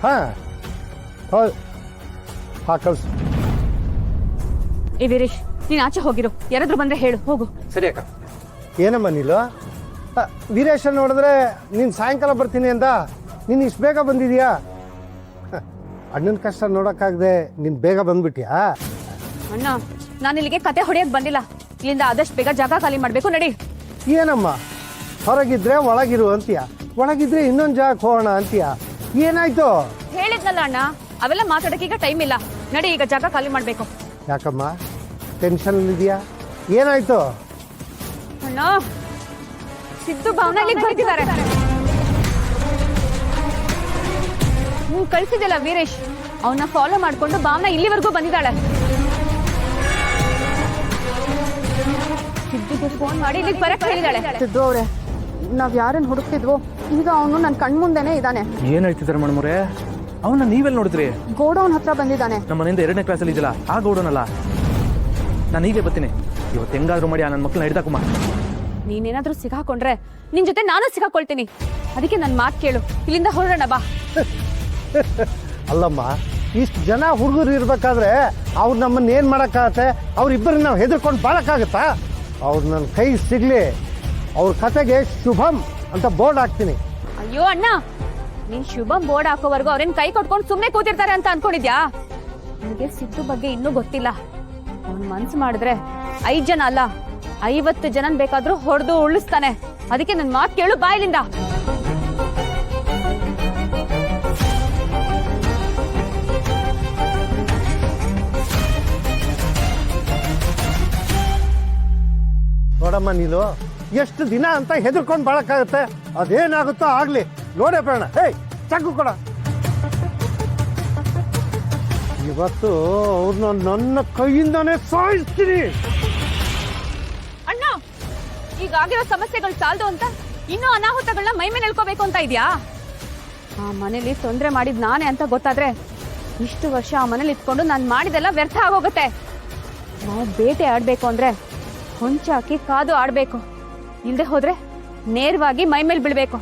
ಹಾಂ ಹೌದು ಹಾಂ ಕಳ್ಸು. ಏ ವೀರೇಶ್, ನೀನು ಆಚೆ ಹೋಗಿರು, ಯಾರಾದ್ರೂ ಬಂದ್ರೆ ಹೇಳು. ಹೋಗು. ಸರಿ ಅಕ್ಕ. ಏನಮ್ಮ ನೀನು ವೀರೇಶ ನೋಡಿದ್ರೆ ನೀನು ಸಾಯಂಕಾಲ ಬರ್ತೀನಿ ಅಂತ ನೀನು ಇಷ್ಟು ಬೇಗ ಬಂದಿದೀಯಾ? ಅಣ್ಣನ ಕಷ್ಟ ನೋಡೋಕ್ಕಾಗದೆ ನೀನು ಬೇಗ ಬಂದ್ಬಿಟ್ಯಾ? ಅಣ್ಣ, ನಾನು ಇಲ್ಲಿಗೆ ಕತೆ ಹೊಡೆಯಕ್ ಬಂದಿಲ್ಲ. ಇಲ್ಲಿಂದ ಆದಷ್ಟು ಬೇಗ ಜಾಗ ಖಾಲಿ ಮಾಡ್ಬೇಕು. ನಡಿ. ಏನಮ್ಮ ಹೊರಗಿದ್ರೆ ಒಳಗಿರು ಅಂತೀಯ, ಒಳಗಿದ್ರೆ ಇನ್ನೊಂದು ಜಾಗಕ್ಕೆ ಹೋಗೋಣ ಅಂತೀಯ, ಏನಾಯ್ತು? ಹೇಳಿದ್ನಲ್ಲ ಅಣ್ಣ, ಅವೆಲ್ಲ ಮಾತಾಡಕ್ಕೆ ಈಗ ಟೈಮ್ ಇಲ್ಲ. ನಡಿ, ಈಗ ಜಾಗ ಖಾಲಿ ಮಾಡ್ಬೇಕು. ಯಾಕಮ್ಮ ಟೆನ್ಷನ್ ಇದೆಯಾ? ಏನಾಯ್ತು? ಅಣ್ಣ, ಸಿದ್ದು ಭಾವನ ಇಲ್ಲಿಗೆ ಬರ್ತಿದ್ದಾರೆ. ನೀನ್ ಕಳ್ಸಿದಲ್ಲ ವೀರೇಶ್, ಅವನ್ನ ಫಾಲೋ ಮಾಡ್ಕೊಂಡು ಭಾವನ ಇಲ್ಲಿವರೆಗೂ ಬಂದಿದ್ದಾಳೆ. ಸಿದ್ದುಗೆ ಫೋನ್ ಮಾಡಿ ಇಲ್ಲಿಗೆ ಬರಕ್ ಹೇಳಿದಾಳೆ. ಸಿದ್ದು ಅವ್ರೆ, ನಾವ್ ಯಾರನ್ನ ಹುಡುಕ್ತಿದ್ವೋ ಈಗ ಅವನು ನನ್ನ ಕಣ್ಮುಂದೆನೆ ಇದ್ದಾನೆ. ಏನ್ ಹೇಳ್ತಿದ್ದಾರೆ ಮೇಡಮ್ರೆ? ಅವನ್ನ ನೀವೆಲ್ಲ ನೋಡಿದ್ರಿ? ಗೋಡೌನ್ ಹತ್ರ ಬಂದಿದ್ದಾನೆ. ನಮ್ಮ ಮನೆಯಿಂದ 2ನೇ ಕ್ಲಾಸಲ್ಲಿ ಇದೆಯಲ್ಲ ಆ ಗೋಡೌನ್ ಅಲ್ಲ. ನಾನು ಈಗಲೇ ಬರ್ತೀನಿ. ಇವತ್ತು ಹೆಂಗಾದ್ರೂ ಮಾಡಿ ನನ್ನ ಮಕ್ಕಳನ್ನ ಹಿಡ್ದಾಕಮ್ಮ. ನೀನೇನಾದ್ರೂ ಸಿಗಾಕೊಂಡ್ರೆ ನಿನ್ ಜೊತೆ ನಾನು ಸಿಗಾಕೊಳ್ತೀನಿ. ಅದಕ್ಕೆ ನನ್ ಮಾತು ಕೇಳು, ಇಲ್ಲಿಂದ ಹೊರಡೋಣ ಬಾ. ಅಲ್ಲಮ್ಮ, ಇಷ್ಟು ಜನ ಹುಡುಗರು ಇರ್ಬೇಕಾದ್ರೆ ಅವ್ರು ನಮ್ಮನ್ನ ಏನು ಮಾಡೋಕ್ಕಾಗತ್ತೆ? ಅವ್ರಿಬ್ಬರನ್ನ ನಾವು ಹೆದರ್ಕೊಂಡು ಬಾಳಕ್ಕಾಗತ್ತಾ? ಅವ್ರು ನನ್ನ ಕೈ ಸಿಗ್ಲಿ, ಅವ್ರ ಕತೆಗೆ ಶುಭಂ ಅಂತ ಬೋರ್ಡ್ ಹಾಕ್ತೀನಿ. ಅಯ್ಯೋ ಅಣ್ಣ, ನೀನ್ ಶುಭಂ ಬೋರ್ಡ್ ಹಾಕೋವರೆಗೂ ಅವ್ರೇನ್ ಕೈ ಕೊಟ್ಕೊಂಡು ಸುಮ್ನೆ ಕೂತಿರ್ತಾರೆ ಅಂತ ಅನ್ಕೊಂಡಿದ್ಯಾ? ನನಗೆ ಸಿದ್ದು ಬಗ್ಗೆ ಇನ್ನೂ ಗೊತ್ತಿಲ್ಲ. ಅವ್ನ್ ಮನ್ಸು ಮಾಡಿದ್ರೆ 5 ಜನ ಅಲ್ಲ 50 ಜನನ್ ಬೇಕಾದ್ರೂ ಹೊಡೆದು ಉಳಿಸ್ತಾನೆ. ಅದಕ್ಕೆ ನನ್ ಮಾತು ಕೇಳು, ಬಾಯಿಲಿಂದ. ನೋಡಮ್ಮ, ನೀನು ಎಷ್ಟು ದಿನ ಅಂತ ಹೆದರ್ಕೊಂಡು ಬಾಳಕ್ಕಾಗತ್ತೆ? ಅದೇನಾಗುತ್ತೋ ಆಗ್ಲಿ, ನೋಡೇ ಬೇಡ. ಹೇಯ್, ಚಾಕು ಕೊಡ. ಇವತ್ತು ಅವ್ರನ್ನ ನನ್ನ ಕೈಯಿಂದಾನೇ ಸಾಯಿಸ್ತೀನಿ. ಅಣ್ಣ, ಈಗಾಗಿರೋ ಸಮಸ್ಯೆಗಳು ಸಾಲದು ಅಂತ ಇನ್ನೂ ಅನಾಹುತಗಳನ್ನ ಮೈ ಮೇಲೆ ಎಳ್ಕೋಬೇಕು ಅಂತ ಇದ್ಯಾ? ಆ ಮನೇಲಿ ತೊಂದರೆ ಮಾಡಿದ್ ನಾನೇ ಅಂತ ಗೊತ್ತಾದ್ರೆ ಇಷ್ಟು ವರ್ಷ ಆ ಮನೇಲಿ ಇಟ್ಕೊಂಡು ನಾನು ಮಾಡಿದೆಲ್ಲ ವ್ಯರ್ಥ ಆಗೋಗುತ್ತೆ. ನಾವು ಬೇಟೆ ಆಡ್ಬೇಕು ಅಂದ್ರೆ ಹೊಂಚಾಕಿ ಕಾದು ಆಡ್ಬೇಕು. ಇಲ್ದೆ ಹೋದ್ರೆ ನೇರವಾಗಿ ಮೈ ಮೇಲೆ ಬೀಳ್ಬೇಕು.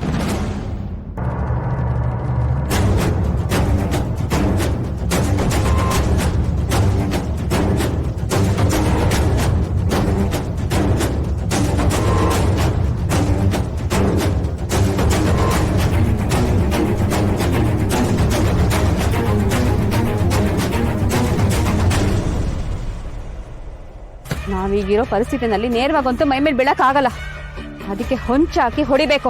ನಾವೀಗಿರೋ ಪರಿಸ್ಥಿತಿನಲ್ಲಿ ನೇರವಾಗಂತೂ ಮೈ ಮೇಲೆ ಬೀಳಕ್ ಆಗಲ್ಲ. ಅದಕ್ಕೆ ಹೊಂಚಾಕಿ ಹೊಡಿಬೇಕು.